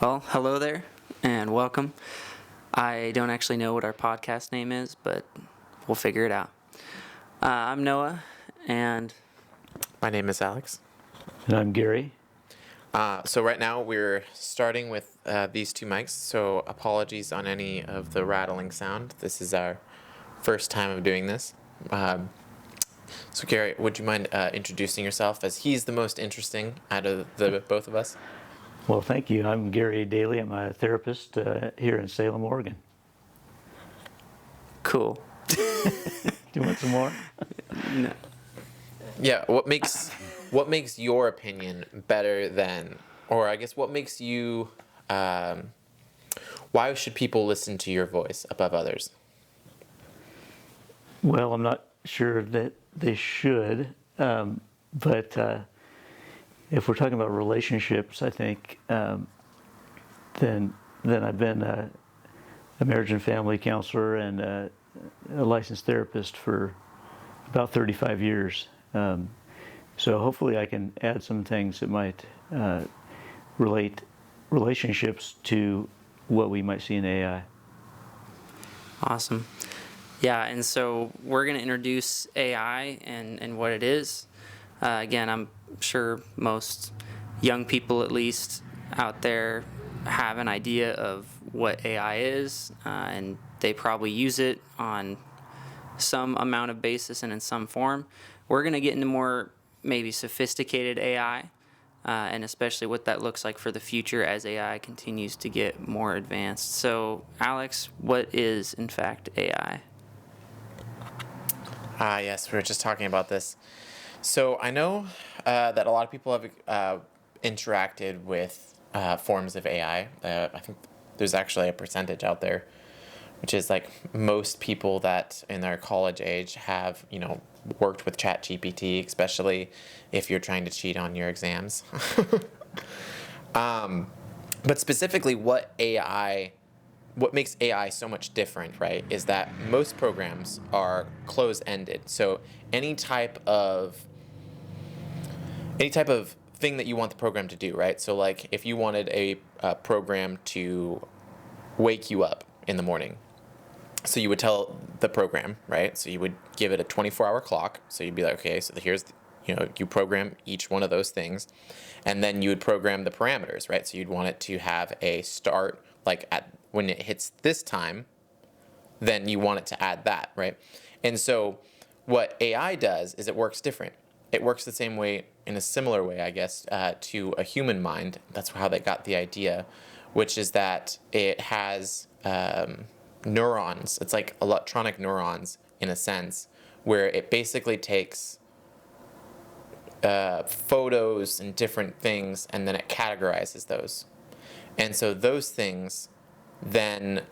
Well, hello there and welcome. I don't actually know what our podcast name is, but we'll figure it out. I'm Noah, and My name is Alex. And I'm Gary. So right now we're starting with these two mics, so apologies on any of the rattling sound. This is our first time of doing this. So Gary, would you mind introducing yourself, as he's the most interesting out of the both of us? Well, thank you. I'm Gary Daly. I'm a therapist here in Salem, Oregon. cool. Do you want some more? No. Yeah, what makes your opinion better than, or I guess what makes you, why should people listen to your voice above others? Well, I'm not sure that they should, but if we're talking about relationships, I think then I've been a marriage and family counselor and a licensed therapist for about 35 years. So hopefully I can add some things that might relate relationships to what we might see in AI. Awesome. Yeah, and so we're going to introduce AI and what it is. Again, I'm sure most young people, at least out there, have an idea of what AI is, and they probably use it on some amount of basis and in some form. We're going to get into more maybe sophisticated AI, and especially what that looks like for the future as AI continues to get more advanced. So, Alex, what is in fact AI? Yes, we were just talking about this. So I know that a lot of people have interacted with forms of AI. I think there's actually a percentage out there, which is like most people that in their college age have, worked with ChatGPT, especially if you're trying to cheat on your exams. But specifically what makes AI so much different, right, is that most programs are close-ended. So any type of thing that you want the program to do, right? So like if you wanted a program to wake you up in the morning, so you would tell the program, right? So you would give it a 24-hour clock. So you'd be like, okay, so here's, you program each one of those things, and then you would program the parameters, right? So you'd want it to have a start, like when it hits this time, then you want it to add that, right? And so what AI does is it works different. It works the same way, in a similar way, I guess, to a human mind. That's how they got the idea, which is that it has neurons. It's like electronic neurons, in a sense, where it basically takes photos and different things, and then it categorizes those. And so those things, then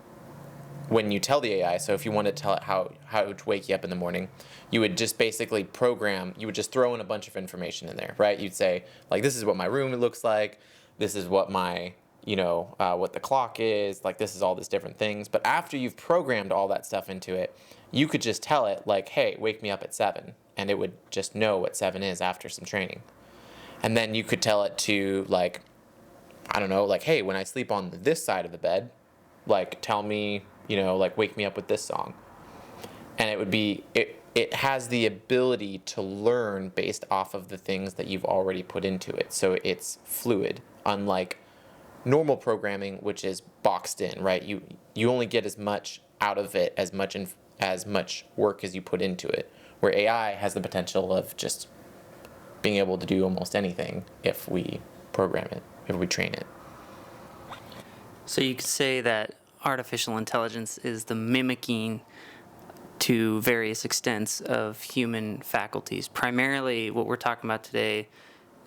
when you tell the AI, so if you want to tell it how to wake you up in the morning, you would just basically you would just throw in a bunch of information in there, right? You'd say, like, this is what my room looks like, this is what my, what the clock is, like, this is all these different things. But after you've programmed all that stuff into it, you could just tell it, like, hey, wake me up at 7, and it would just know what 7 is after some training. And then you could tell it to, like, I don't know, like, hey, when I sleep on this side of the bed, like, tell me, like, wake me up with this song. And it has the ability to learn based off of the things that you've already put into it. So it's fluid, unlike normal programming, which is boxed in, right? You only get as much out of it, as much work as you put into it, where AI has the potential of just being able to do almost anything if we program it, if we train it. So you could say that artificial intelligence is the mimicking to various extents of human faculties. Primarily, what we're talking about today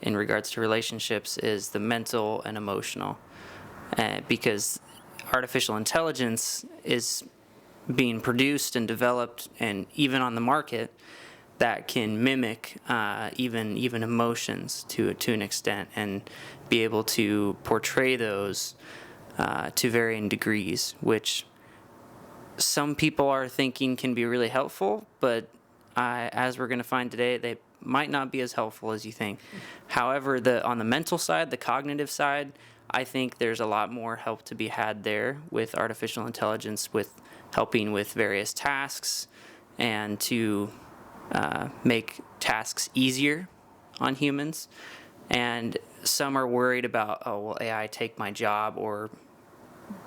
in regards to relationships is the mental and emotional, because artificial intelligence is being produced and developed and even on the market that can mimic even emotions to an extent and be able to portray those to varying degrees, which some people are thinking can be really helpful, but as we're going to find today, they might not be as helpful as you think. However, on the mental side, the cognitive side, I think there's a lot more help to be had there with artificial intelligence, with helping with various tasks and to make tasks easier on humans. And some are worried about, oh, will AI take my job or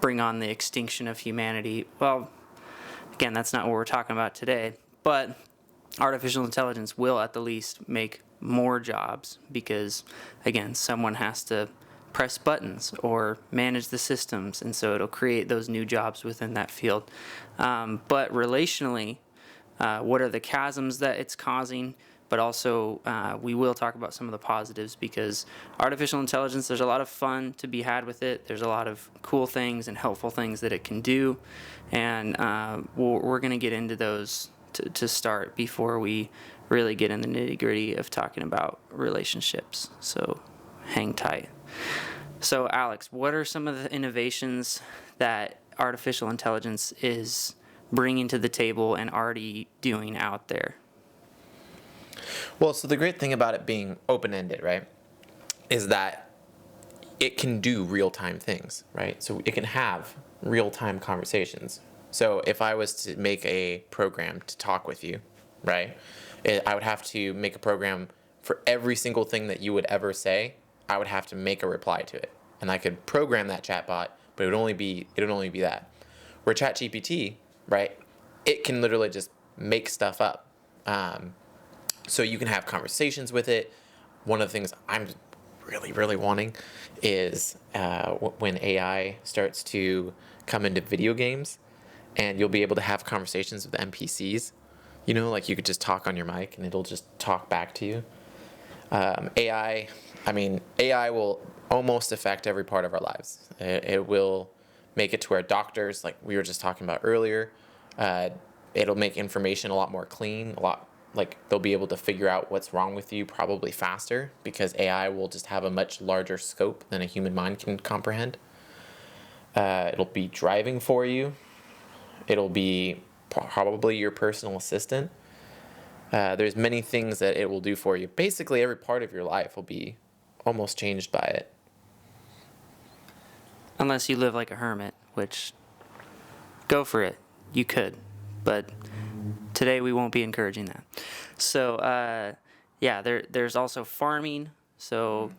bring on the extinction of humanity? Well, again, that's not what we're talking about today. But artificial intelligence will at the least make more jobs because, again, someone has to press buttons or manage the systems, and so it'll create those new jobs within that field. But relationally, what are the chasms that it's causing? But also, we will talk about some of the positives because artificial intelligence, there's a lot of fun to be had with it. There's a lot of cool things and helpful things that it can do. And we're going to get into those to start before we really get in the nitty gritty of talking about relationships. So hang tight. So, Alex, what are some of the innovations that artificial intelligence is bringing to the table and already doing out there? Well, so the great thing about it being open-ended, right, is that it can do real-time things, right? So it can have real-time conversations. So if I was to make a program to talk with you, right, I would have to make a program for every single thing that you would ever say. I would have to make a reply to it, and I could program that chatbot, but it would only be that. Where ChatGPT, right, it can literally just make stuff up. So you can have conversations with it. One of the things I'm really, really wanting is when AI starts to come into video games and you'll be able to have conversations with NPCs. You know, like you could just talk on your mic and it'll just talk back to you. AI will almost affect every part of our lives. It will make it to where doctors, like we were just talking about earlier, it'll make information a lot more clean, like they'll be able to figure out what's wrong with you probably faster because AI will just have a much larger scope than a human mind can comprehend. It'll be driving for you. It'll be probably your personal assistant. There's many things that it will do for you. Basically, every part of your life will be almost changed by it. Unless you live like a hermit, which, go for it. You could. But today we won't be encouraging that. So, there's also farming. So,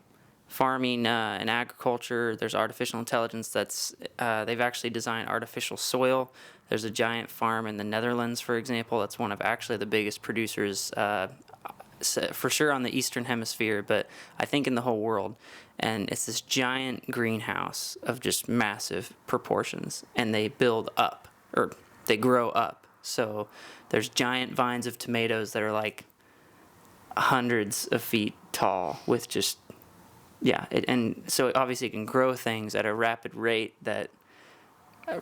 farming and agriculture, there's artificial intelligence that's, they've actually designed artificial soil. There's a giant farm in the Netherlands, for example. That's one of actually the biggest producers, for sure on the Eastern Hemisphere, but I think in the whole world. And it's this giant greenhouse of just massive proportions. And they build up, or they grow up. So there's giant vines of tomatoes that are like hundreds of feet tall with just, and so obviously it can grow things at a rapid rate that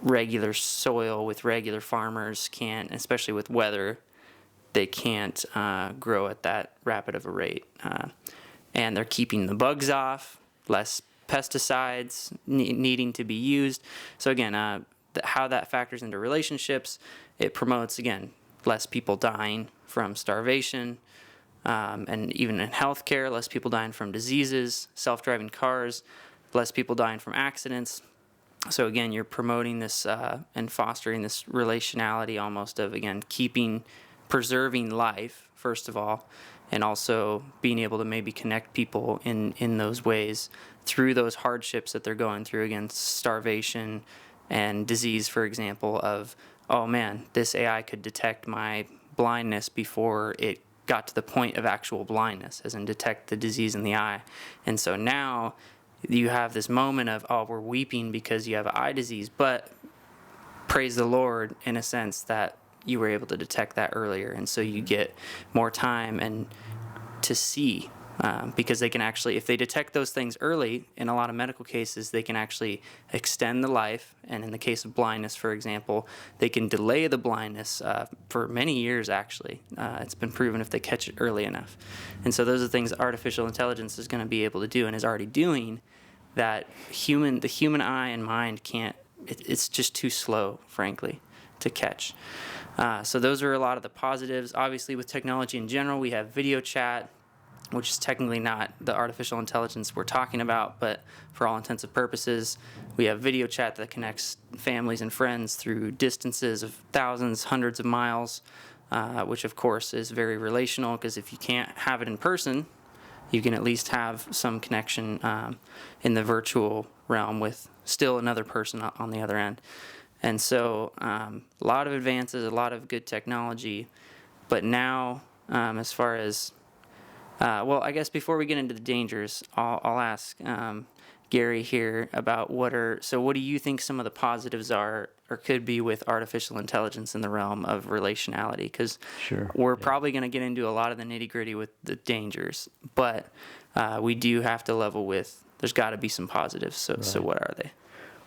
regular soil with regular farmers can't, especially with weather, they can't grow at that rapid of a rate. And they're keeping the bugs off, less pesticides needing to be used. So again, how that factors into relationships, it promotes, again, less people dying from starvation, and even in healthcare, less people dying from diseases, self-driving cars, less people dying from accidents. So again, you're promoting this and fostering this relationality almost of, again, preserving life, first of all, and also being able to maybe connect people in those ways through those hardships that they're going through, against starvation and disease, for example, of, oh man, this AI could detect my blindness before it got to the point of actual blindness, as in detect the disease in the eye. And so now you have this moment of, oh, we're weeping because you have eye disease, but praise the Lord in a sense that you were able to detect that earlier. And so you get more time and to see, because they can actually, if they detect those things early, in a lot of medical cases, they can actually extend the life. And in the case of blindness, for example, they can delay the blindness for many years, actually. It's been proven if they catch it early enough. And so those are things artificial intelligence is going to be able to do and is already doing that the human eye and mind can't, it's just too slow, frankly, to catch. So those are a lot of the positives. Obviously, with technology in general, we have video chat. which is technically not the artificial intelligence we're talking about, but for all intents and purposes, we have video chat that connects families and friends through distances of thousands, hundreds of miles, which of course is very relational, because if you can't have it in person, you can at least have some connection in the virtual realm with still another person on the other end. And so a lot of advances, a lot of good technology, but now as far as well, I guess before we get into the dangers, I'll ask Gary here about what do you think some of the positives are or could be with artificial intelligence in the realm of relationality? Because Sure. we're probably going to get into a lot of the nitty gritty with the dangers, but we do have to level with there's got to be some positives. So what are they?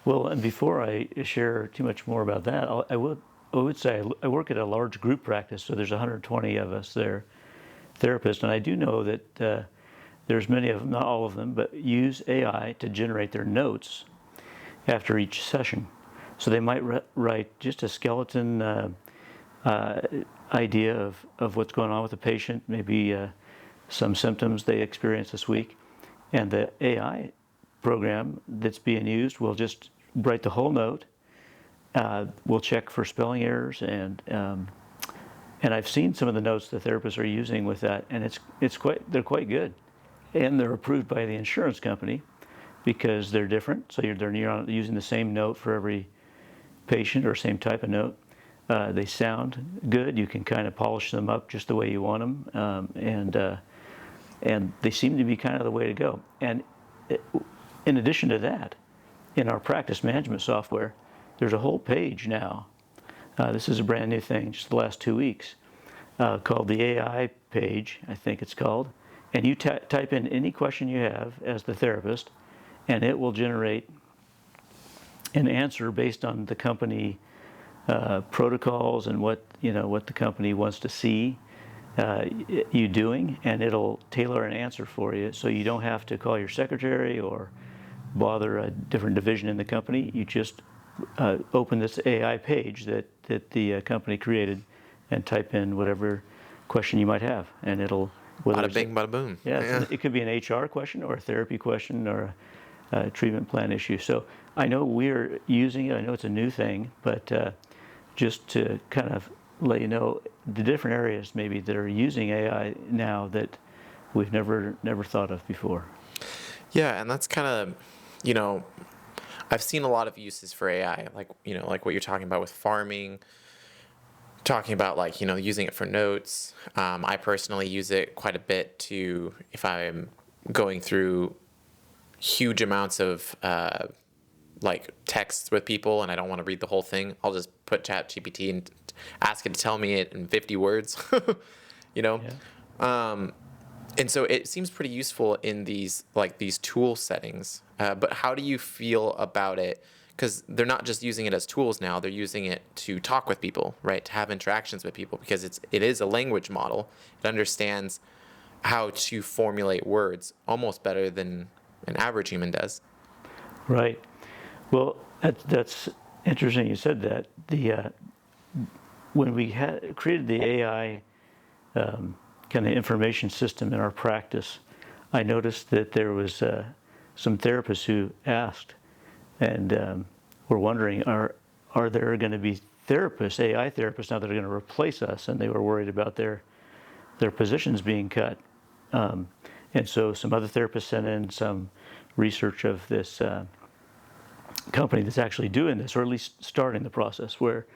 Well, and before I share too much more about that, I would say I work at a large group practice, so there's 120 of us there, therapists, and I do know that there's many of them, not all of them, but use AI to generate their notes after each session. So they might write just a skeleton idea of what's going on with the patient, maybe some symptoms they experienced this week, and the AI program that's being used will just write the whole note. We'll check for spelling errors, and I've seen some of the notes the therapists are using with that, and they're quite good, and they're approved by the insurance company because they're different. So they're using the same note for every patient or same type of note. They sound good. You can kind of polish them up just the way you want them, and they seem to be kind of the way to go. And in addition to that, in our practice management software, there's a whole page now. This is a brand new thing, just the last 2 weeks, called the AI page, I think it's called. And you type in any question you have as the therapist, and it will generate an answer based on the company protocols and what the company wants to see you doing, and it'll tailor an answer for you, so you don't have to call your secretary or bother a different division in the company. You just open this AI page that the company created and type in whatever question you might have, and it'll Bada bing, bada boom. yeah. It could be an HR question or a therapy question or a treatment plan issue. So I know we're using it. I know it's a new thing, but just to kind of let you know the different areas maybe that are using AI now that we've never thought of before. Yeah, and that's kind of, I've seen a lot of uses for AI, like what you're talking about with farming, talking about using it for notes. I personally use it quite a bit if I'm going through huge amounts of texts with people and I don't want to read the whole thing. I'll just put ChatGPT and ask it to tell me it in 50 words, Yeah. And so it seems pretty useful in these tool settings. But how do you feel about it? Because they're not just using it as tools now; they're using it to talk with people, right? To have interactions with people, because it is a language model. It understands how to formulate words almost better than an average human does. Right. Well, that's interesting you said that. When we created the AI kind of information system in our practice, I noticed that there was some therapists who asked and were wondering, are there going to be therapists, AI therapists now that are going to replace us? And they were worried about their positions being cut. And so some other therapists sent in some research of this company that's actually doing this, or at least starting the process, where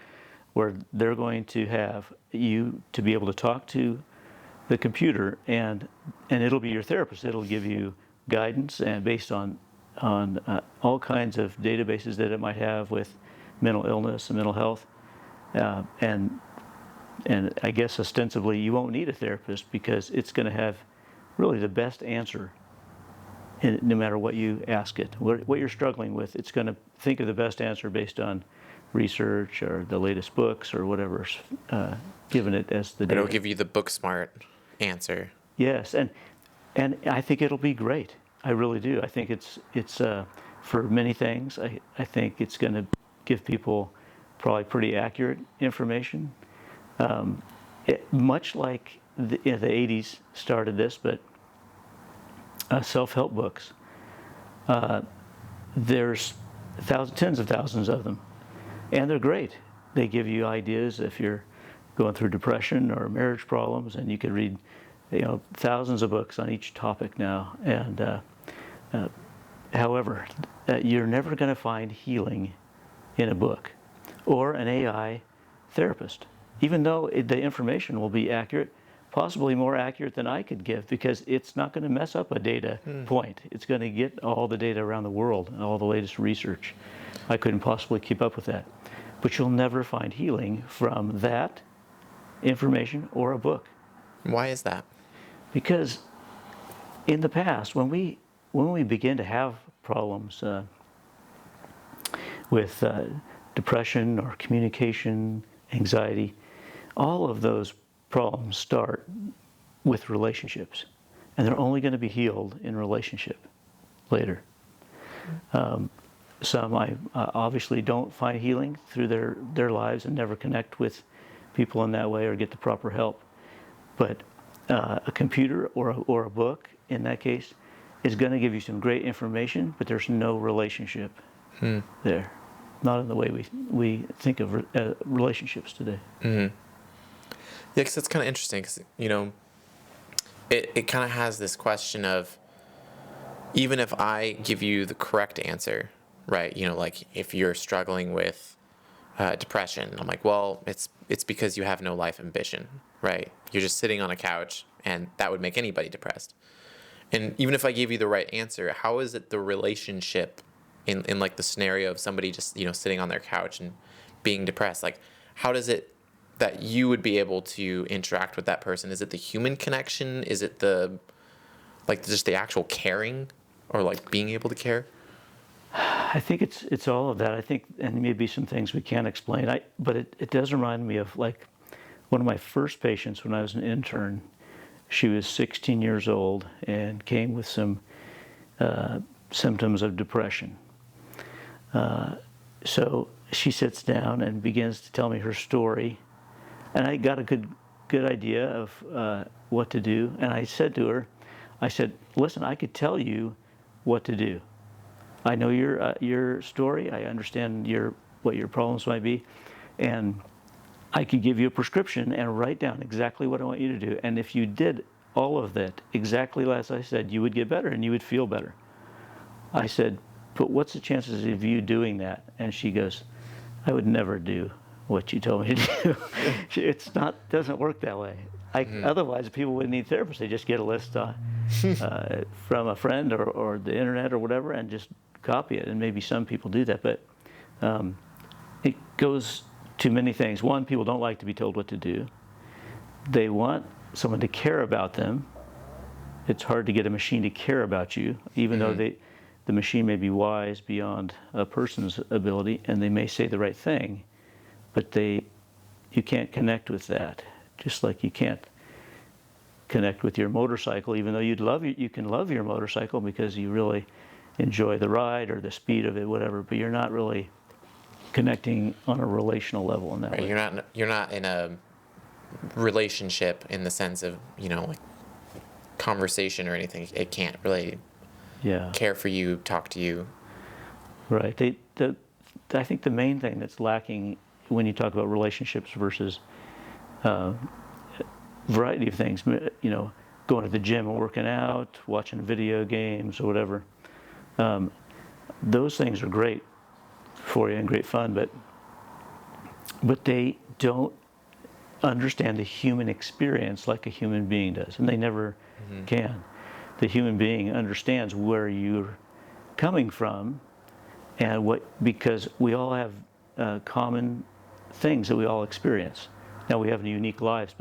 they're going to have you to be able to talk to the computer, and it'll be your therapist. It'll give you guidance, and based on all kinds of databases that it might have with mental illness and mental health, and I guess ostensibly you won't need a therapist because it's going to have really the best answer. And no matter what you ask it, what you're struggling with, it's going to think of the best answer based on research or the latest books or whatever's given it as the data. It'll give you the book smart answer. Yes, and I think it'll be great. I really do. I think it's for many things. I think it's going to give people probably pretty accurate information. Much like the 80s started this, but self-help books. There's tens of thousands of them, and they're great. They give you ideas if you're going through depression or marriage problems, and you could read, thousands of books on each topic now. And however, you're never going to find healing in a book or an AI therapist, even though the information will be accurate, possibly more accurate than I could give, because it's not going to mess up a data point. It's going to get all the data around the world and all the latest research. I couldn't possibly keep up with that. But you'll never find healing from that information or a book. Why is that? Because in the past, when we begin to have problems with depression or communication, anxiety, all of those problems start with relationships, and they're only going to be healed in relationship later. Some I obviously don't find healing through their lives and never connect with people in that way or get the proper help. But a computer or a book, in that case, is going to give you some great information, but there's no relationship there. Not in the way we think of relationships today. Mm-hmm. Yeah, because it's kind of interesting, because, it kind of has this question of, even if I give you the correct answer, right, like if you're struggling with depression, I'm like, well, it's because you have no life ambition, right? You're just sitting on a couch, and that would make anybody depressed. And even if I gave you the right answer, how is it the relationship in like the scenario of somebody just, sitting on their couch and being depressed? Like, how does it that you would be able to interact with that person? Is it the human connection? Is it just the actual caring, or like being able to care? I think it's all of that. I think, and maybe some things we can't explain. But it does remind me of like one of my first patients when I was an intern. She was 16 years old and came with some symptoms of depression. So she sits down and begins to tell me her story, and I got a good idea of what to do. And I said to her, "Listen, I could tell you what to do. I know your story. I understand what your problems might be, and I could give you a prescription and write down exactly what I want you to do. And if you did all of that exactly as I said, you would get better and you would feel better." I said, "But what's the chances of you doing that?" And she goes, "I would never do what you told me to do." Doesn't work that way. Otherwise, people wouldn't need therapists. They just get a list from a friend or the internet or whatever and just copy it. And maybe some people do that, but it goes to many things. One, people don't like to be told what to do. They want someone to care about them. It's hard to get a machine to care about you, even though the machine may be wise beyond a person's ability, and they may say the right thing, but you can't connect with that. Just like you can't connect with your motorcycle, even though you can love your motorcycle because you really enjoy the ride or the speed of it, whatever, but you're not really connecting on a relational level in that way. You're not in a relationship in the sense of, like conversation or anything. It can't really care for you, talk to you. Right. I think the main thing that's lacking when you talk about relationships versus variety of things, going to the gym and working out, watching video games or whatever, those things are great for you and great fun, but they don't understand the human experience like a human being does, and they never can. The human being understands where you're coming from and because we all have common things that we all experience. Now we have unique lives,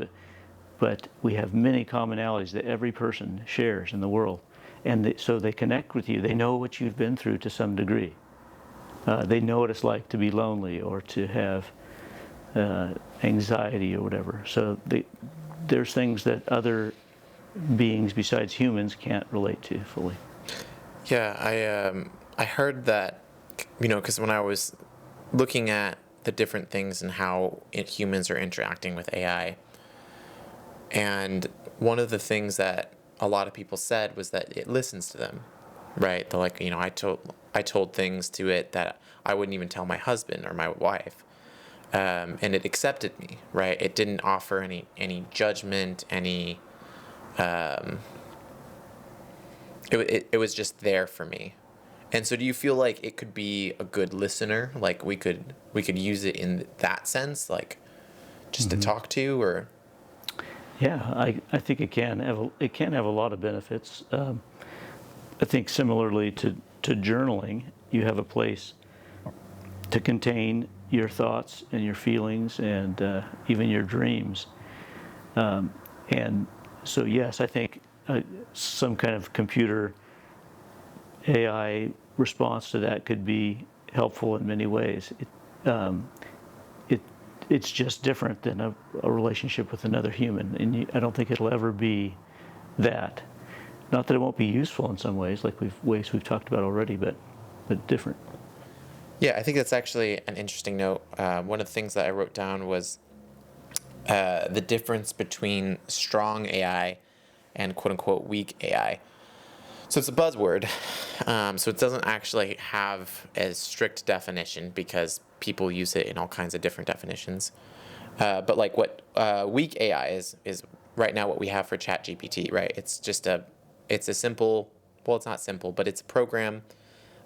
but we have many commonalities that every person shares in the world, and so they connect with you. They know what you've been through to some degree. They know what it's like to be lonely or to have anxiety or whatever. So there's things that other beings besides humans can't relate to fully. Yeah, I heard that, because when I was looking at the different things and how humans are interacting with AI, and one of the things that a lot of people said was that it listens to them, right? They're like, I told things to it that I wouldn't even tell my husband or my wife, and it accepted me, right? It didn't offer any judgment, any. It was just there for me. And so, do you feel like it could be a good listener? Like we could use it in that sense, like just to talk to, or Yeah, I think it can have a lot of benefits. I think similarly to journaling, you have a place to contain your thoughts and your feelings and even your dreams. And so, yes, I think some kind of computer AI response to that could be helpful in many ways. It's just different than a relationship with another human, and I don't think it'll ever be that. Not that it won't be useful in some ways, like ways we've talked about already, but different. yeah, I think that's actually an interesting note. One of the things that I wrote down was the difference between strong AI and quote unquote weak AI. So it's a buzzword. So it doesn't actually have a strict definition because people use it in all kinds of different definitions. But like what weak AI is right now what we have for ChatGPT, right? It's a simple, well, it's not simple, but it's a program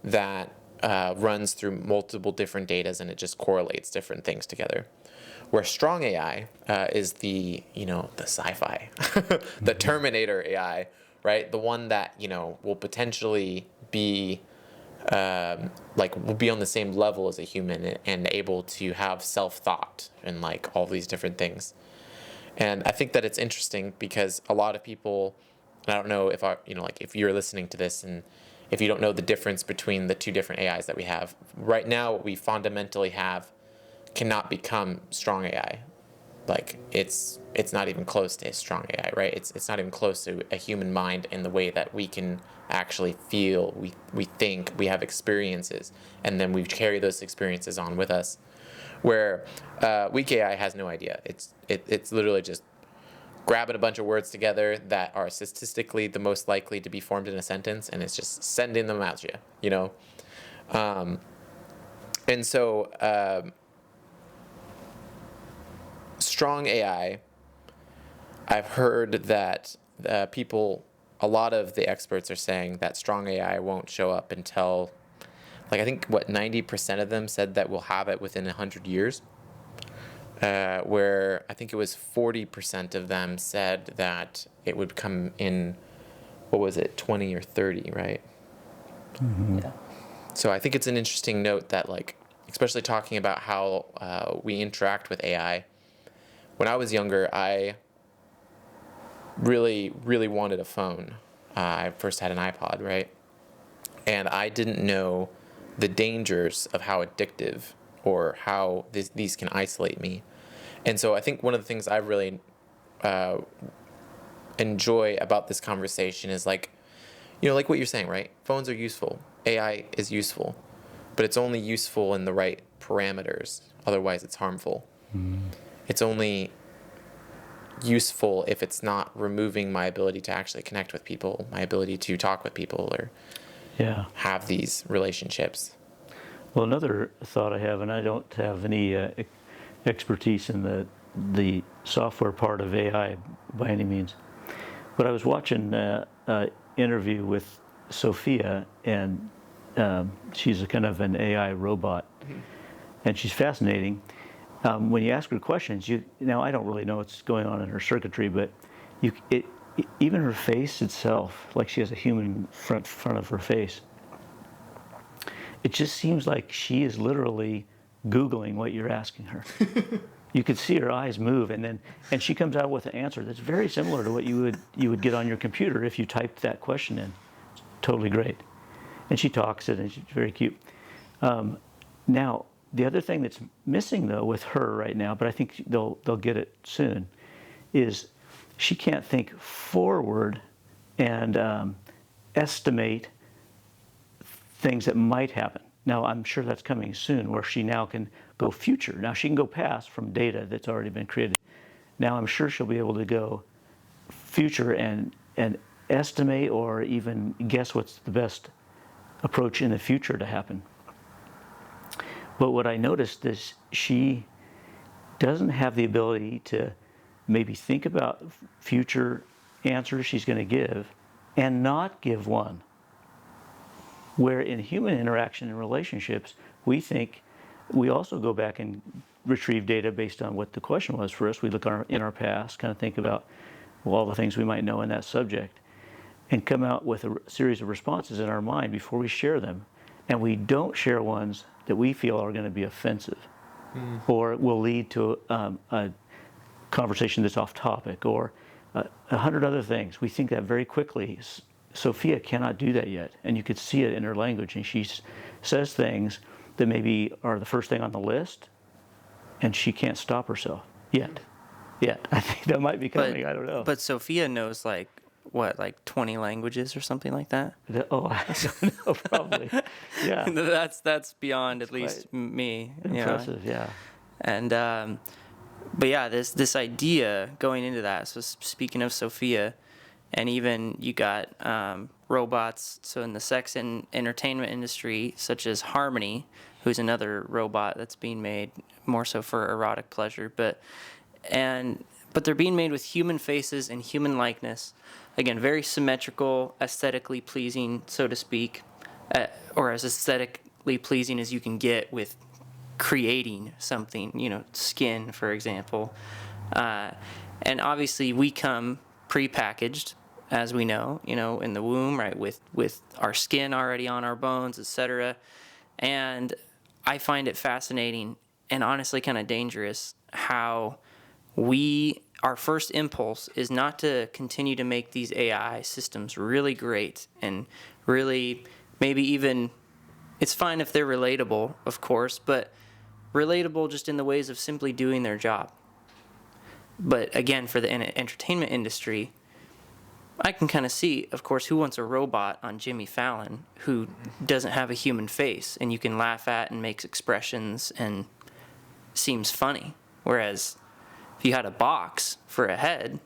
that runs through multiple different datas and it just correlates different things together. Where strong AI is the sci-fi, the Terminator AI, right? The one that will potentially be will be on the same level as a human and able to have self-thought and like all these different things. And I think that it's interesting because a lot of people, and I don't know if if you're listening to this and if you don't know the difference between the two different AIs that we have right now, what we fundamentally have cannot become strong AI. Like it's not even close to a strong AI, right? It's not even close to a human mind in the way that we can actually feel, we think, we have experiences, and then we carry those experiences on with us. Where weak AI has no idea. It's literally just grabbing a bunch of words together that are statistically the most likely to be formed in a sentence, and it's just sending them out to you, and so. Strong AI, I've heard that a lot of the experts are saying that strong AI won't show up until, I think 90% of them said that we'll have it within 100 years, where I think it was 40% of them said that it would come in, 20 or 30, right? Mm-hmm. Yeah. So I think it's an interesting note that, especially talking about how we interact with AI. When I was younger, I really, really wanted a phone. I first had an iPod, right? And I didn't know the dangers of how addictive or how these can isolate me. And so I think one of the things I really enjoy about this conversation is like what you're saying, right? Phones are useful. AI is useful. But it's only useful in the right parameters. Otherwise, it's harmful. Mm. It's only useful if it's not removing my ability to actually connect with people, my ability to talk with people or have these relationships. Well, another thought I have, and I don't have any expertise in the software part of AI by any means, but I was watching an interview with Sophia, and she's a kind of an AI robot, and she's fascinating. When you ask her questions, now I don't really know what's going on in her circuitry, but even her face itself, like she has a human front of her face, it just seems like she is literally Googling what you're asking her. You could see her eyes move, and she comes out with an answer that's very similar to what you would get on your computer if you typed that question in. It's totally great, and she talks it, and she's very cute. Now, the other thing that's missing though with her right now, but I think they'll get it soon, is she can't think forward and estimate things that might happen. Now, I'm sure that's coming soon, where she now can go future. Now, she can go past from data that's already been created. Now, I'm sure she'll be able to go future and estimate or even guess what's the best approach in the future to happen. But what I noticed is she doesn't have the ability to maybe think about future answers she's going to give and not give one. Where in human interaction and relationships, we also go back and retrieve data based on what the question was for us. We look in our past, kind of think about all the things we might know in that subject, and come out with a series of responses in our mind before we share them. And we don't share ones that we feel are going to be offensive or will lead to a conversation that's off topic or 100 other things. We think that very quickly. Sophia cannot do that yet, and you could see it in her language. And she says things that maybe are the first thing on the list, and she can't stop herself yet. I think that might be coming. I don't know. But Sophia knows like 20 languages or something like that. I don't know. Probably. Yeah. That's beyond at least me. Impressive. Yeah. And but yeah, this idea going into that. So speaking of Sophia, and even you got robots. So in the sex and entertainment industry, such as Harmony, who's another robot that's being made more so for erotic pleasure, but they're being made with human faces and human likeness. Again, very symmetrical, aesthetically pleasing, so to speak, or as aesthetically pleasing as you can get with creating something, skin, for example. And obviously we come prepackaged, as we know, in the womb, right, with our skin already on our bones, etc. And I find it fascinating and honestly kind of dangerous how our first impulse is not to continue to make these AI systems really great and really maybe even, it's fine if they're relatable, of course, but relatable just in the ways of simply doing their job. But again, for the entertainment industry, I can kind of see, of course, who wants a robot on Jimmy Fallon who doesn't have a human face and you can laugh at and makes expressions and seems funny. Whereas if you had a box for a head,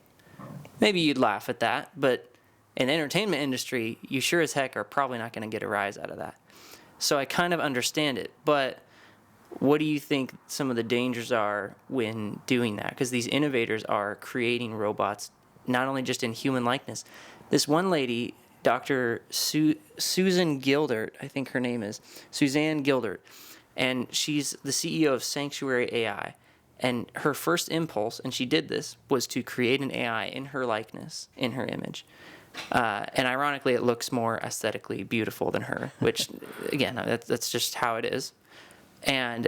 maybe you'd laugh at that. But in the entertainment industry, you sure as heck are probably not going to get a rise out of that. So I kind of understand it. But what do you think some of the dangers are when doing that? Because these innovators are creating robots not only just in human likeness. This one lady, Dr. Susan Gildert, I think her name is, Suzanne Gildert, and she's the CEO of Sanctuary AI. And her first impulse, and she did this, was to create an AI in her likeness, in her image. And ironically, it looks more aesthetically beautiful than her, which, again, that's just how it is. And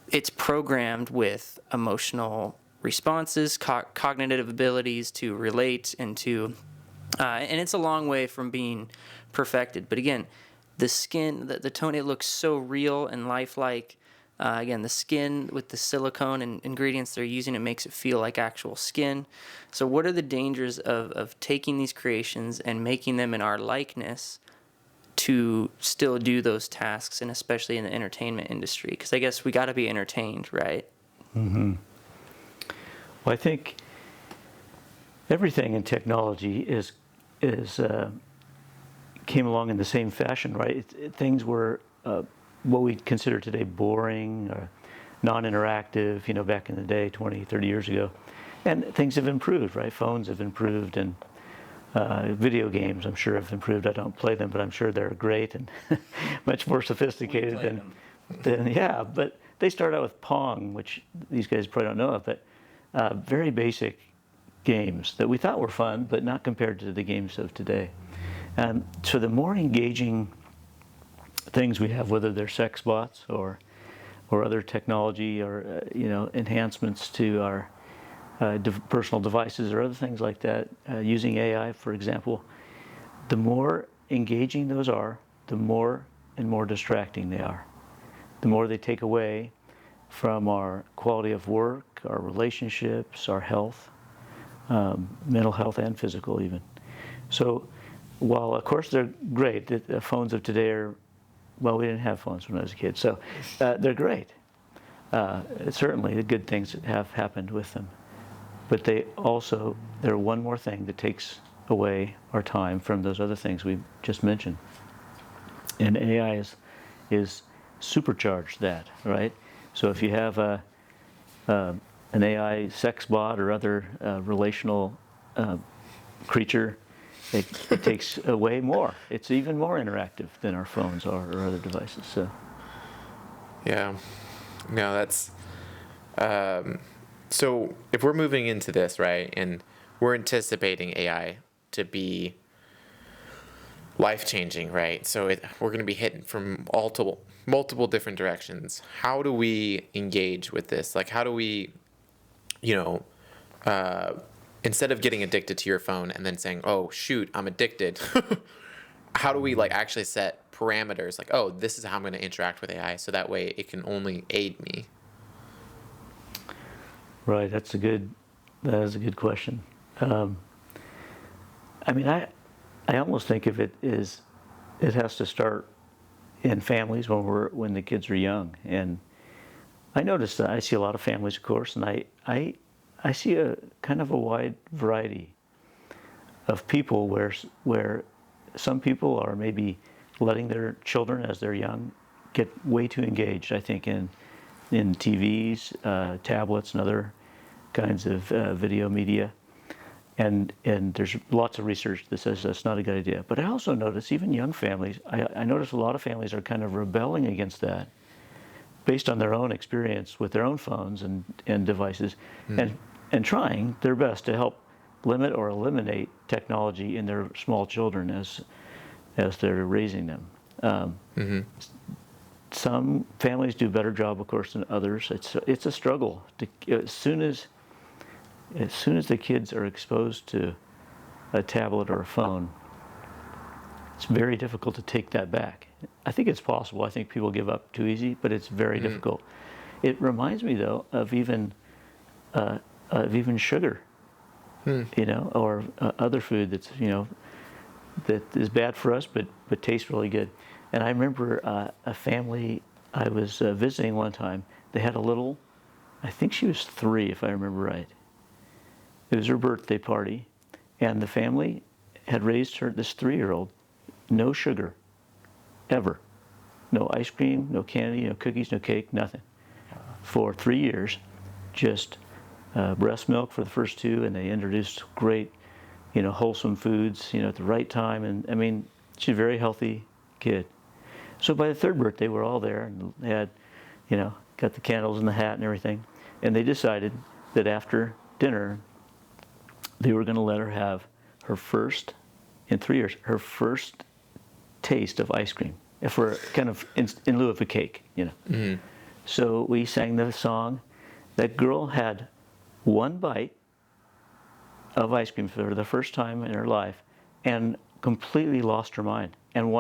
it's programmed with emotional responses, cognitive abilities to relate and it's a long way from being perfected. But again, the skin, the tone, it looks so real and lifelike. Again, the skin with the silicone and ingredients they're using, it makes it feel like actual skin. So what are the dangers of taking these creations and making them in our likeness to still do those tasks, and especially in the entertainment industry? Because I guess we got to be entertained, right? Mm-hmm. Well, I think everything in technology came along in the same fashion, right? Things were what we consider today boring or non-interactive, back in the day, 20, 30 years ago. And things have improved, right? Phones have improved, and video games, I'm sure, have improved. I don't play them, but I'm sure they're great and much more sophisticated than yeah. But they started out with Pong, which these guys probably don't know of, but very basic games that we thought were fun, but not compared to the games of today. So the more engaging things we have, whether they're sex bots or other technology or enhancements to our personal devices or other things like that, using AI, for example, the more engaging those are, the more and more distracting they are. The more they take away from our quality of work, our relationships, our health, mental health and physical even. So while of course they're great, the phones of today are, well, we didn't have phones when I was a kid, so they're great. Certainly the good things have happened with them. But they're one more thing that takes away our time from those other things we just mentioned. And AI is supercharged that, right? So if you have an AI sex bot or other relational creature, it takes way more. It's even more interactive than our phones are or other devices. So Yeah. No, that's so if we're moving into this, right, and we're anticipating AI to be life changing, right? So we're going to be hit from multiple different directions. How do we engage with this? Like, how do we, you know, instead of getting addicted to your phone and then saying, "Oh shoot, I'm addicted," how do we like actually set parameters? Like, "Oh, this is how I'm going to interact with AI," so that way it can only aid me. right, that is a good question. I mean, I almost think of it as it has to start in families when the kids are young. And I notice that I see a lot of families, of course, and I see a kind of a wide variety of people where some people are maybe letting their children as they're young get way too engaged, I think, in TVs, tablets, and other kinds of video media. And there's lots of research that says that's not a good idea. But I also notice even young families, I notice a lot of families are kind of rebelling against that based on their own experience with their own phones and devices, and trying their best to help limit or eliminate technology in their small children as they're raising them. Some families do a better job, of course, than others. It's a struggle. As soon as the kids are exposed to a tablet or a phone, it's very difficult to take that back. I think it's possible. I think people give up too easy, but it's very difficult. It reminds me, though, of even sugar, or other food that's that is bad for us, but tastes really good. And I remember a family I was visiting one time. They had a little, I think she was 3, if I remember right. It was her birthday party, and the family had raised this 3-year-old, no sugar, ever. No ice cream, no candy, no cookies, no cake, nothing. For 3 years, just breast milk for the first 2, and they introduced great, wholesome foods, at the right time. And I mean, she's a very healthy kid. So by the 3rd birthday, we're all there, and they had, got the candles and the hat and everything. And they decided that after dinner, they were going to let her have her first, in 3 years, her first taste of ice cream, for kind of in lieu of a cake, So we sang the song. That girl had one bite of ice cream for the first time in her life, and completely lost her mind, and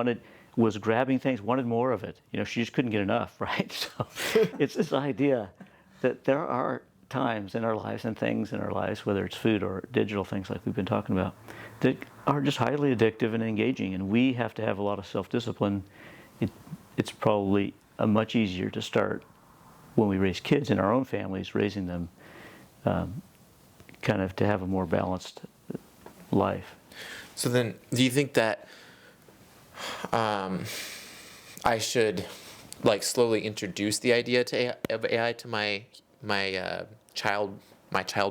was grabbing things, wanted more of it. She just couldn't get enough, right? So it's this idea that there are times in our lives and things in our lives, whether it's food or digital things like we've been talking about, that are just highly addictive and engaging, and we have to have a lot of self-discipline. It's probably much easier to start when we raise kids in our own families, raising them kind of to have a more balanced life. So then, do you think that I should slowly introduce the idea of AI to my child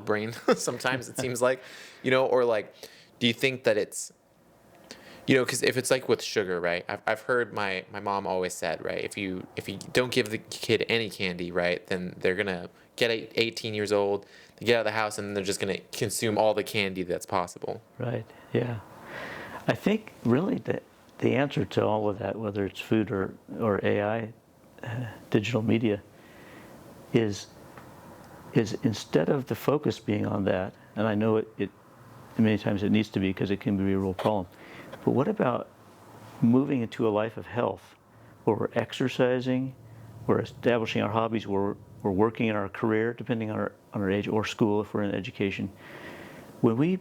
brain? Sometimes it seems like, or do you think that it's, because if it's like with sugar, right? I've heard my mom always said, right, if you don't give the kid any candy, right, then they're gonna get 18 years old, they get out of the house, and then they're just gonna consume all the candy that's possible. Right. Yeah. I think really that the answer to all of that, whether it's food or AI, digital media, is instead of the focus being on that, and I know it many times it needs to be because it can be a real problem, but what about moving into a life of health, where we're exercising, we're establishing our hobbies, we're working in our career, depending on our age, or school if we're in education. When we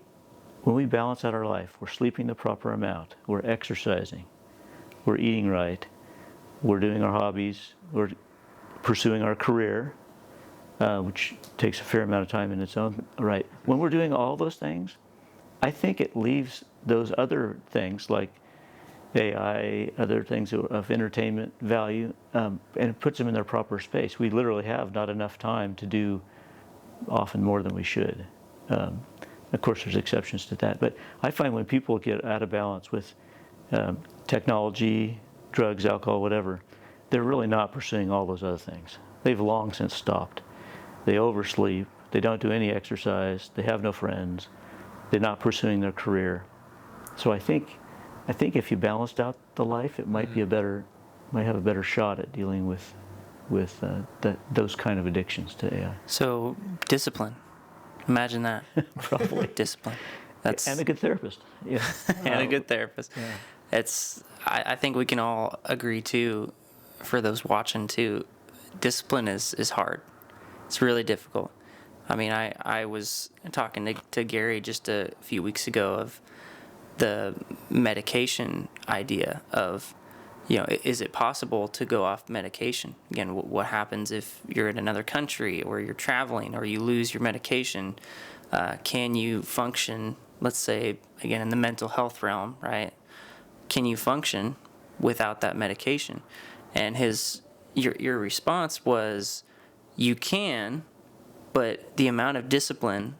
balance out our life, we're sleeping the proper amount, we're exercising, we're eating right, we're doing our hobbies, we're pursuing our career, which takes a fair amount of time in its own right. When we're doing all those things, I think it leaves those other things like AI, other things of entertainment value, and it puts them in their proper space. We literally have not enough time to do often more than we should. Of course, there's exceptions to that, but I find when people get out of balance with technology, drugs, alcohol, whatever, they're really not pursuing all those other things. They've long since stopped. They oversleep. They don't do any exercise. They have no friends. They're not pursuing their career. So I think if you balanced out the life, it might be might have a better shot at dealing with those kind of addictions to AI. So discipline. Imagine that. Probably. Discipline. That's And a good therapist. Yeah. and a good therapist. Yeah. It's. I think we can all agree too, for those watching too, discipline is hard. It's really difficult. I mean, I was talking to Gary just a few weeks ago of the medication idea of, is it possible to go off medication? Again, what happens if you're in another country or you're traveling or you lose your medication? Can you function, let's say, again, in the mental health realm, right? Can you function without that medication? And your response was, you can, but the amount of discipline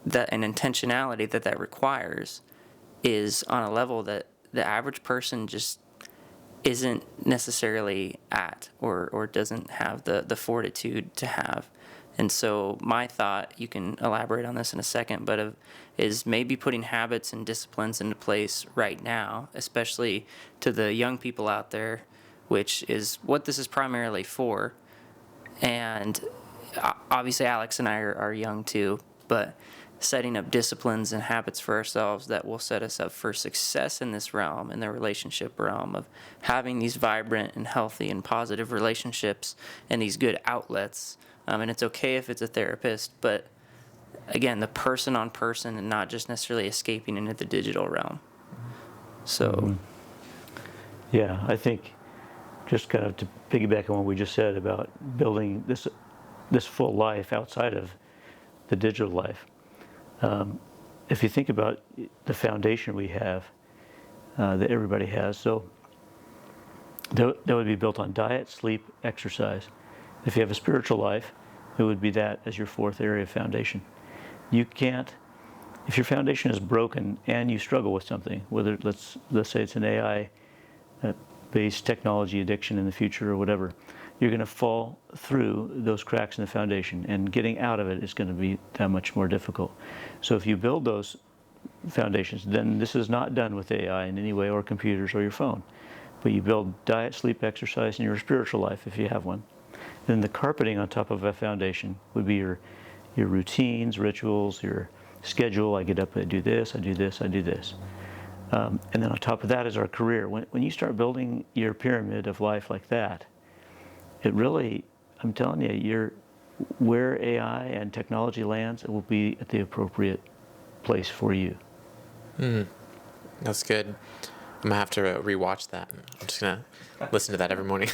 and intentionality that requires is on a level that the average person just isn't necessarily at or doesn't have the fortitude to have. And so my thought, you can elaborate on this in a second, but is maybe putting habits and disciplines into place right now, especially to the young people out there, which is what this is primarily for. And obviously Alex and I are young too, but setting up disciplines and habits for ourselves that will set us up for success in this realm, in the relationship realm, of having these vibrant and healthy and positive relationships and these good outlets. And it's okay if it's a therapist, but again, the person on person and not just necessarily escaping into the digital realm. So, Yeah, I think just kind of to piggyback on what we just said about building this full life outside of the digital life. If you think about the foundation we have, that everybody has, so that would be built on diet, sleep, exercise. If you have a spiritual life, it would be that as your fourth area of foundation. You can't, if your foundation is broken and you struggle with something, whether let's say it's an AI based technology addiction in the future or whatever, you're going to fall through those cracks in the foundation, and getting out of it is going to be that much more difficult. So if you build those foundations, then this is not done with AI in any way, or computers or your phone, but you build diet, sleep, exercise in your spiritual life if you have one. Then the carpeting on top of a foundation would be your routines, rituals, your schedule. I get up, I do this, I do this, I do this. And then on top of that is our career. When you start building your pyramid of life like that, it really, I'm telling you, where AI and technology lands, it will be at the appropriate place for you. That's good. I'm gonna have to rewatch that. I'm just gonna listen to that every morning.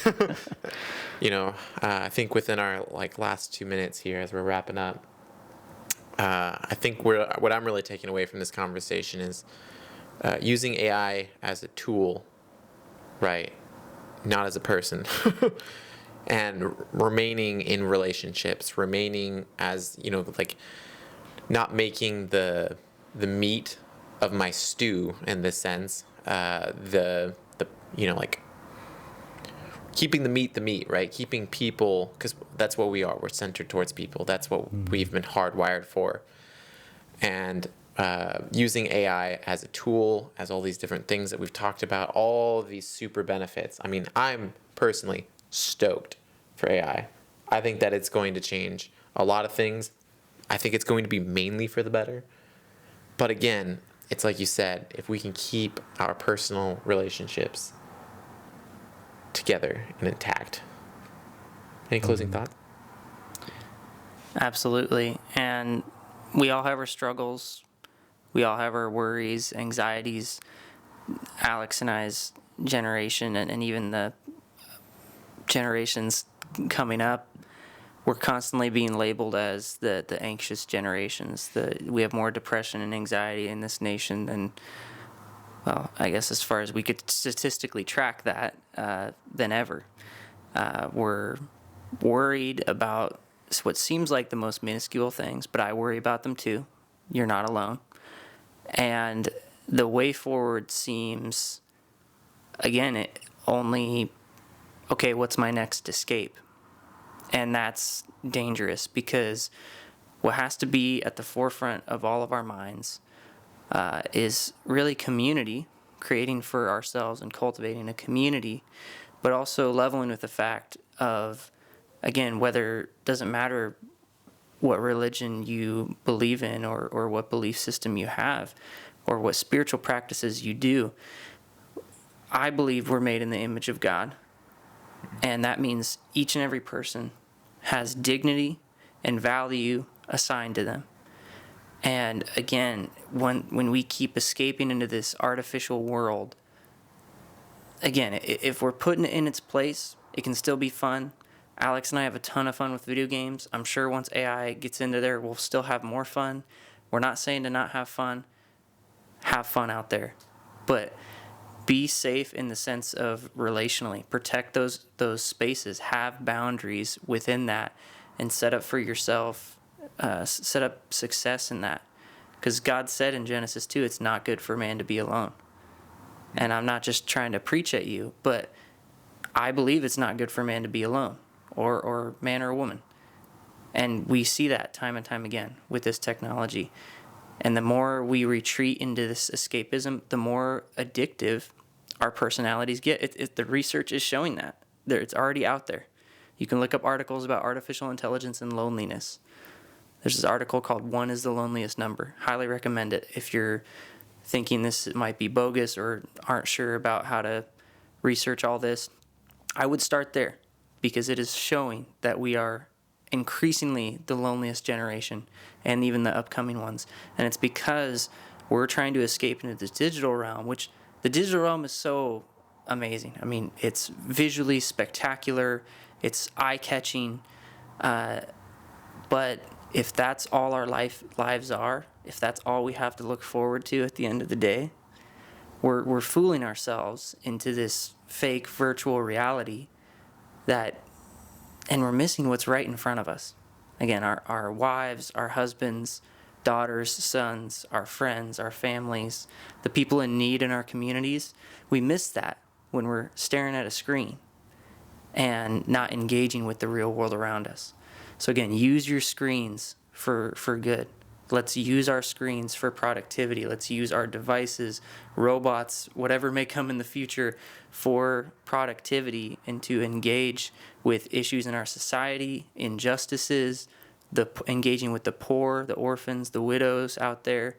I think within our last 2 minutes here, as we're wrapping up, I think what I'm really taking away from this conversation is using AI as a tool, right? Not as a person. And remaining in relationships, remaining as, not making the meat of my stew in this sense, keeping the meat, right? Keeping people, because that's what we are. We're centered towards people. That's what we've been hardwired for. And using AI as a tool, as all these different things that we've talked about, all of these super benefits. I mean, I'm personally stoked for AI. I think that it's going to change a lot of things. I think it's going to be mainly for the better. But again, it's like you said, if we can keep our personal relationships together and intact. Any closing thoughts? absolutely. And we all have our struggles. We all have our worries, anxieties. Alex and I's generation, and even the generations coming up, we're constantly being labeled as the anxious generations. We have more depression and anxiety in this nation than, well, I guess as far as we could statistically track that, than ever. We're worried about what seems like the most minuscule things, but I worry about them too. You're not alone. And the way forward seems, again, it only, okay, what's my next escape? And that's dangerous, because what has to be at the forefront of all of our minds is really community, creating for ourselves and cultivating a community, but also leveling with the fact of, again, whether, doesn't matter what religion you believe in, or what belief system you have, or what spiritual practices you do. I believe we're made in the image of God, and that means each and every person has dignity and value assigned to them. And again, when we keep escaping into this artificial world, again, if we're putting it in its place, it can still be fun. Alex and I have a ton of fun with video games. I'm sure once AI gets into there, we'll still have more fun. We're not saying to not have fun. Have fun out there. But be safe in the sense of relationally. Protect those spaces. Have boundaries within that, and set up for yourself, set up success in that. Because God said in Genesis 2, it's not good for man to be alone. And I'm not just trying to preach at you, but I believe it's not good for man to be alone, or man or woman. And we see that time and time again with this technology. And the more we retreat into this escapism, the more addictive our personalities get. The research is showing that. It's already out there. You can look up articles about artificial intelligence and loneliness. There's this article called "One is the Loneliest Number." Highly recommend it if you're thinking this might be bogus or aren't sure about how to research all this. I would start there, because it is showing that we are increasingly the loneliest generation, and even the upcoming ones. And it's because we're trying to escape into this digital realm, which the digital realm is so amazing. I mean, it's visually spectacular, it's eye-catching, but if that's all our lives are, if that's all we have to look forward to at the end of the day, we're fooling ourselves into this fake virtual reality and we're missing what's right in front of us. Again, our wives, our husbands, daughters, sons, our friends, our families, the people in need in our communities. We miss that when we're staring at a screen and not engaging with the real world around us. So again, use your screens for good. Let's use our screens for productivity. Let's use our devices, robots, whatever may come in the future, for productivity, and to engage with issues in our society, injustices, engaging with the poor, the orphans, the widows out there,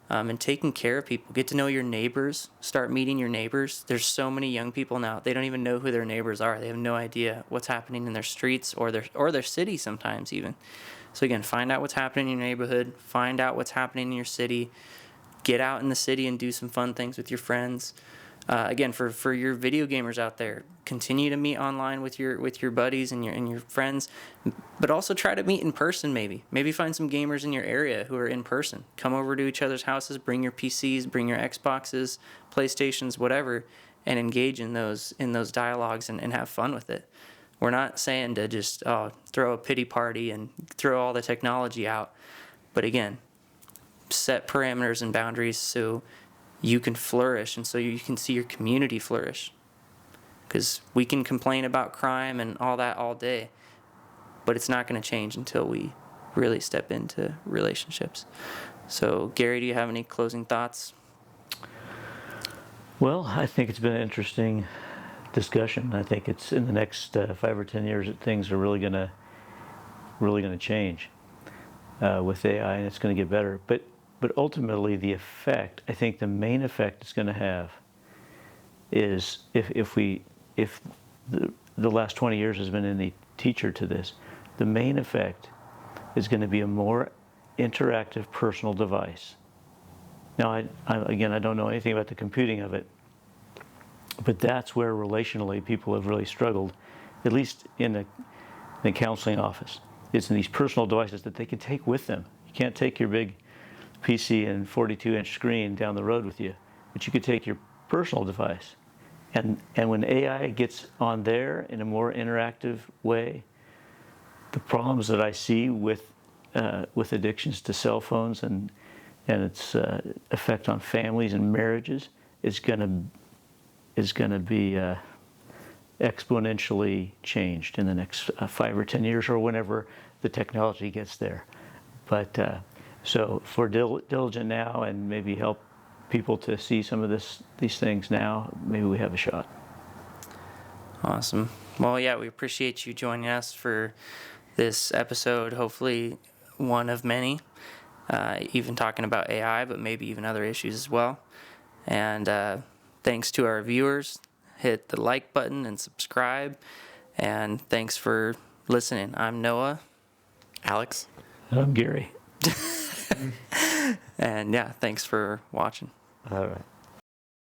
and taking care of people. Get to know your neighbors. Start meeting your neighbors. There's so many young people now, they don't even know who their neighbors are. They have no idea what's happening in their streets or their city sometimes even. So again, find out what's happening in your neighborhood. Find out what's happening in your city. Get out in the city and do some fun things with your friends. Again, for your video gamers out there, continue to meet online with your buddies and your friends, but also try to meet in person. Maybe find some gamers in your area who are in person. Come over to each other's houses. Bring your PCs, bring your Xboxes, PlayStations, whatever, and engage in those dialogues and have fun with it. We're not saying to just throw a pity party and throw all the technology out, but again, set parameters and boundaries so you can flourish and so you can see your community flourish. Because we can complain about crime and all that all day, but it's not going to change until we really step into relationships. So, Gary, do you have any closing thoughts? Well, I think it's been an interesting discussion. I think it's in the next 5 or 10 years that things are really going to change with AI, and it's going to get better. But ultimately, the effect, I think the main effect it's going to have is if the last 20 years has been any teacher to this, the main effect is going to be a more interactive personal device. Now, I don't know anything about the computing of it, but that's where relationally people have really struggled, at least in the counseling office. it's in these personal devices that they can take with them. You can't take your big PC and 42-inch screen down the road with you, but you could take your personal device. And when AI gets on there in a more interactive way, the problems that I see with addictions to cell phones and its effect on families and marriages is going to be exponentially changed in the next 5 or 10 years, or whenever the technology gets there. But so if we're diligent now and maybe help people to see some of these things now, maybe we have a shot. Awesome. Well, yeah, we appreciate you joining us for this episode, hopefully one of many, even talking about AI, but maybe even other issues as well. And thanks to our viewers. Hit the like button and subscribe. And thanks for listening. I'm Noah. Alex? I'm Gary. And yeah, thanks for watching. All right.